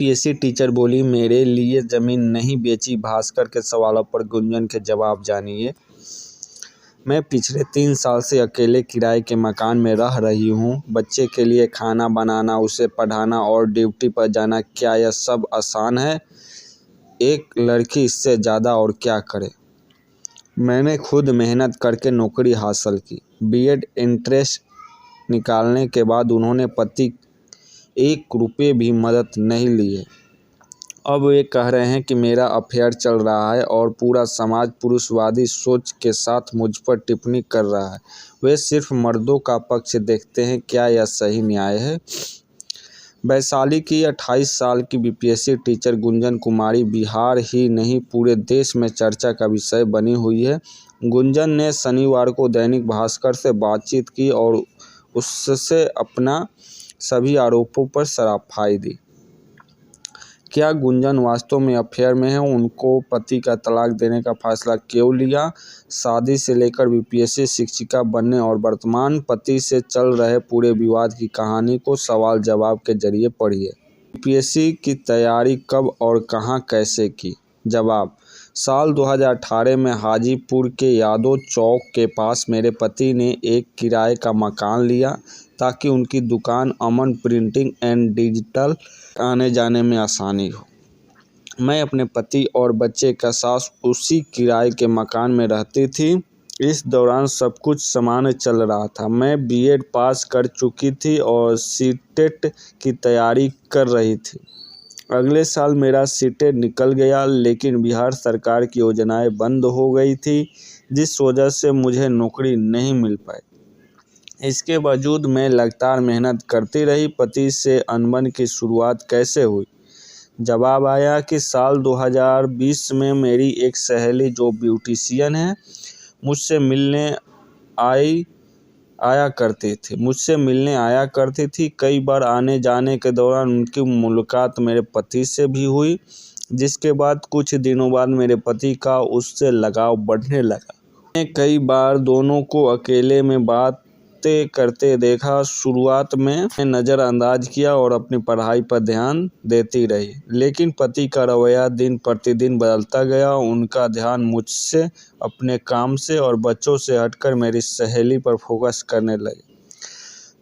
UPSC teacher बोली, मेरे लिए ज़मीन नहीं बेची। भास्कर के सवालों पर गुंजन के जवाब जानिए। मैं पिछले 3 साल से अकेले किराए के मकान में रह रही हूँ। बच्चे के लिए खाना बनाना, उसे पढ़ाना और ड्यूटी पर जाना, क्या यह सब आसान है? एक लड़की इससे ज़्यादा और क्या करे? मैंने खुद मेहनत करके नौकरी हासिल की। बीएड एंट्रेंस निकालने के बाद उन्होंने पति 1 रुपये भी मदद नहीं ली है। अब वे कह रहे हैं कि मेरा अफेयर चल रहा है और पूरा समाज पुरुषवादी सोच के साथ मुझ पर टिप्पणी कर रहा है। वे सिर्फ मर्दों का पक्ष देखते हैं। क्या यह सही न्याय है? वैशाली की 28 साल की बीपीएससी टीचर गुंजन कुमारी बिहार ही नहीं पूरे देश में चर्चा का विषय बनी हुई है। गुंजन ने शनिवार को दैनिक भास्कर से बातचीत की और उससे अपना सभी आरोपों पर सफाई दी। क्या गुंजन वास्तव में अफेयर में है? उनको पति का तलाक देने का फैसला क्यों लिया? शादी से लेकर बीपीएससी शिक्षिका बनने और वर्तमान पति से चल रहे पूरे विवाद की कहानी को सवाल जवाब के जरिए पढ़िए। बीपीएससी की तैयारी कब और कहां कैसे की? जवाब: साल 2018 में हाजीपुर के यादव चौक के पास मेरे पति ने एक किराए का मकान लिया ताकि उनकी दुकान अमन प्रिंटिंग एंड डिजिटल आने जाने में आसानी हो। मैं अपने पति और बच्चे के साथ उसी किराए के मकान में रहती थी। इस दौरान सब कुछ सामान्य चल रहा था। मैं बीएड पास कर चुकी थी और सीटेट की तैयारी कर रही थी। अगले साल मेरा सीटेट निकल गया, लेकिन बिहार सरकार की योजनाएं बंद हो गई थी, जिस वजह से मुझे नौकरी नहीं मिल पाई। इसके बावजूद मैं लगातार मेहनत करती रही। पति से अनबन की शुरुआत कैसे हुई? जवाब आया कि साल 2020 में मेरी एक सहेली जो ब्यूटिशियन है मुझसे मिलने आया करती थी। कई बार आने जाने के दौरान उनकी मुलाकात मेरे पति से भी हुई, जिसके बाद कुछ दिनों बाद मेरे पति का उससे लगाव बढ़ने लगा। मैंने कई बार दोनों को अकेले में बातें करते देखा। शुरुआत में नज़रअंदाज किया और अपनी पढ़ाई पर ध्यान देती रही, लेकिन पति का रवैया दिन प्रतिदिन बदलता गया। उनका ध्यान मुझसे, अपने काम से और बच्चों से हटकर मेरी सहेली पर फोकस करने लगे।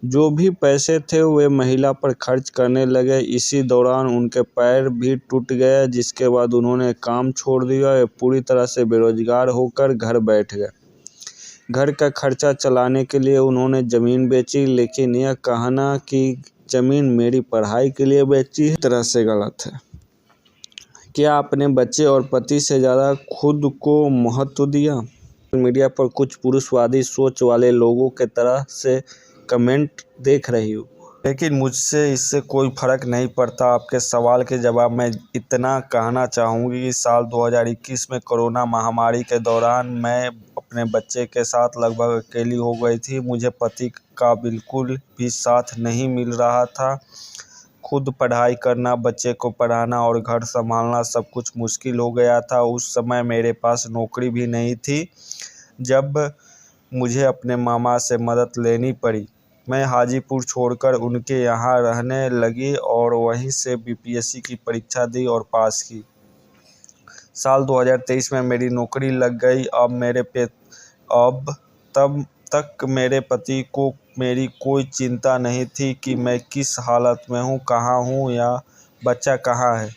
जो भी पैसे थे वे महिला पर खर्च करने लगे। इसी दौरान उनके पैर भी टूट गए, जिसके बाद उन्होंने काम छोड़ दिया। वे पूरी तरह से बेरोजगार होकर घर बैठ गए। घर का खर्चा चलाने के लिए उन्होंने ज़मीन बेची, लेकिन यह कहना कि ज़मीन मेरी पढ़ाई के लिए बेची है, तरह से गलत है। क्या आपने बच्चे और पति से ज़्यादा खुद को महत्व दिया? मीडिया पर कुछ पुरुषवादी सोच वाले लोगों के तरह से कमेंट देख रही हूँ, लेकिन मुझसे इससे कोई फर्क नहीं पड़ता। आपके सवाल के जवाब में इतना कहना चाहूँगी कि साल 2021 में कोरोना महामारी के दौरान मैं अपने बच्चे के साथ लगभग अकेली हो गई थी। मुझे पति का बिल्कुल भी साथ नहीं मिल रहा था। खुद पढ़ाई करना, बच्चे को पढ़ाना और घर संभालना सब कुछ मुश्किल हो गया था। उस समय मेरे पास नौकरी भी नहीं थी, जब मुझे अपने मामा से मदद लेनी पड़ी। मैं हाजीपुर छोड़कर उनके यहाँ रहने लगी और वहीं से बीपीएससी की परीक्षा दी और पास की। साल 2023 में मेरी नौकरी लग गई। तब तक मेरे पति को मेरी कोई चिंता नहीं थी कि मैं किस हालत में हूँ, कहाँ हूँ या बच्चा कहाँ है।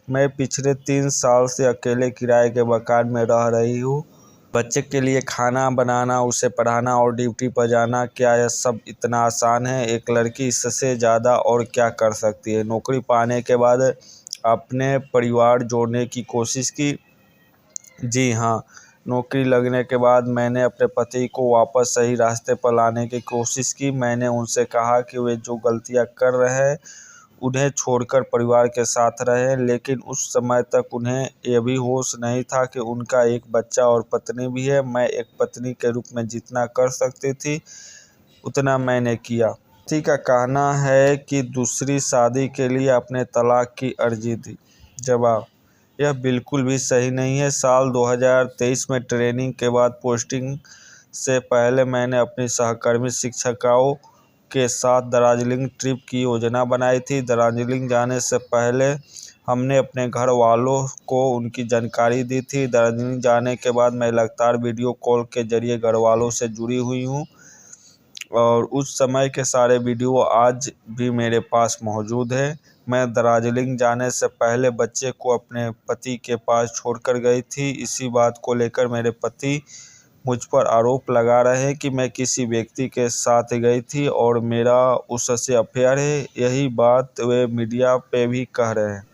मैं पिछले 3 साल से अकेले किराए के मकान में रह रही हूँ। बच्चे के लिए खाना बनाना, उसे पढ़ाना और ड्यूटी पर जाना, क्या यह सब इतना आसान है? एक लड़की इससे ज़्यादा और क्या कर सकती है? नौकरी पाने के बाद अपने परिवार जोड़ने की कोशिश की। जी हाँ, नौकरी लगने के बाद मैंने अपने पति को वापस सही रास्ते पर लाने की कोशिश की। मैंने उनसे कहा कि वे जो गलतियाँ कर रहे हैं उन्हें छोड़कर परिवार के साथ रहें, लेकिन उस समय तक उन्हें यह भी होश नहीं था कि उनका एक बच्चा और पत्नी भी है। मैं एक पत्नी के रूप में जितना कर सकती थी उतना मैंने किया। पति का कहना है कि दूसरी शादी के लिए अपने तलाक की अर्जी दी। जवाब: यह बिल्कुल भी सही नहीं है। साल 2023 में ट्रेनिंग के बाद पोस्टिंग से पहले मैंने अपनी सहकर्मी शिक्षिकाओं के साथ दार्जिलिंग ट्रिप की योजना बनाई थी। दार्जिलिंग जाने से पहले हमने अपने घर वालों को उनकी जानकारी दी थी। दार्जिलिंग जाने के बाद मैं लगातार वीडियो कॉल के जरिए घर वालों से जुड़ी हुई हूँ और उस समय के सारे वीडियो आज भी मेरे पास मौजूद है। मैं दार्जिलिंग जाने से पहले बच्चे को अपने पति के पास छोड़कर गई थी। इसी बात को लेकर मेरे पति मुझ पर आरोप लगा रहे हैं कि मैं किसी व्यक्ति के साथ गई थी और मेरा उससे अफेयर है। यही बात वे मीडिया पे भी कह रहे हैं।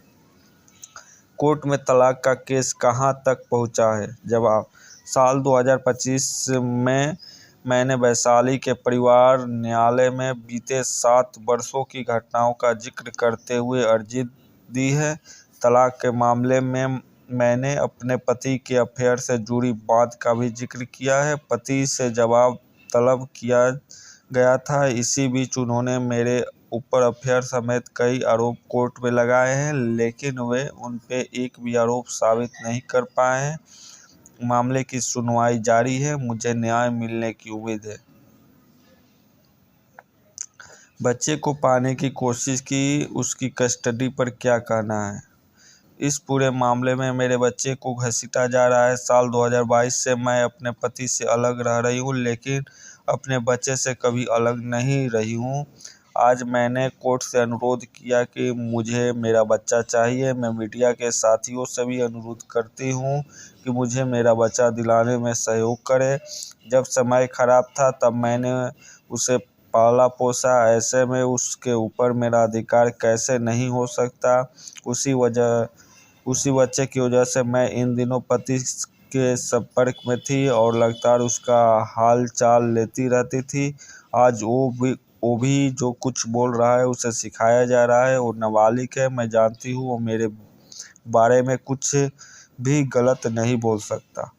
कोर्ट में तलाक का केस कहां तक पहुंचा है? जवाब: साल 2025 में मैंने वैशाली के परिवार न्यायालय में बीते 7 वर्षों की घटनाओं का जिक्र करते हुए अर्जी दी है। तलाक के मामले में मैंने अपने पति के अफेयर से जुड़ी बात का भी जिक्र किया है। पति से जवाब तलब किया गया था। इसी बीच उन्होंने मेरे ऊपर अफेयर समेत कई आरोप कोर्ट में लगाए हैं, लेकिन वे उन पे एक भी आरोप साबित नहीं कर पाए हैं। मामले की सुनवाई जारी है। मुझे न्याय मिलने की उम्मीद है। बच्चे को पाने की कोशिश की, उसकी कस्टडी पर क्या कहना है? इस पूरे मामले में मेरे बच्चे को घसीटा जा रहा है। साल 2022 से मैं अपने पति से अलग रह रही हूँ, लेकिन अपने बच्चे से कभी अलग नहीं रही हूँ। आज मैंने कोर्ट से अनुरोध किया कि मुझे मेरा बच्चा चाहिए। मैं मीडिया के साथियों से भी अनुरोध करती हूँ कि मुझे मेरा बच्चा दिलाने में सहयोग करें। जब समय खराब था तब मैंने उसे पाला पोसा, ऐसे में उसके ऊपर मेरा अधिकार कैसे नहीं हो सकता? उसी बच्चे की वजह से मैं इन दिनों पति के संपर्क में थी और लगातार उसका हाल चाल लेती रहती थी। आज वो भी जो कुछ बोल रहा है उसे सिखाया जा रहा है। वो नाबालिग है। मैं जानती हूँ वो मेरे बारे में कुछ भी गलत नहीं बोल सकता।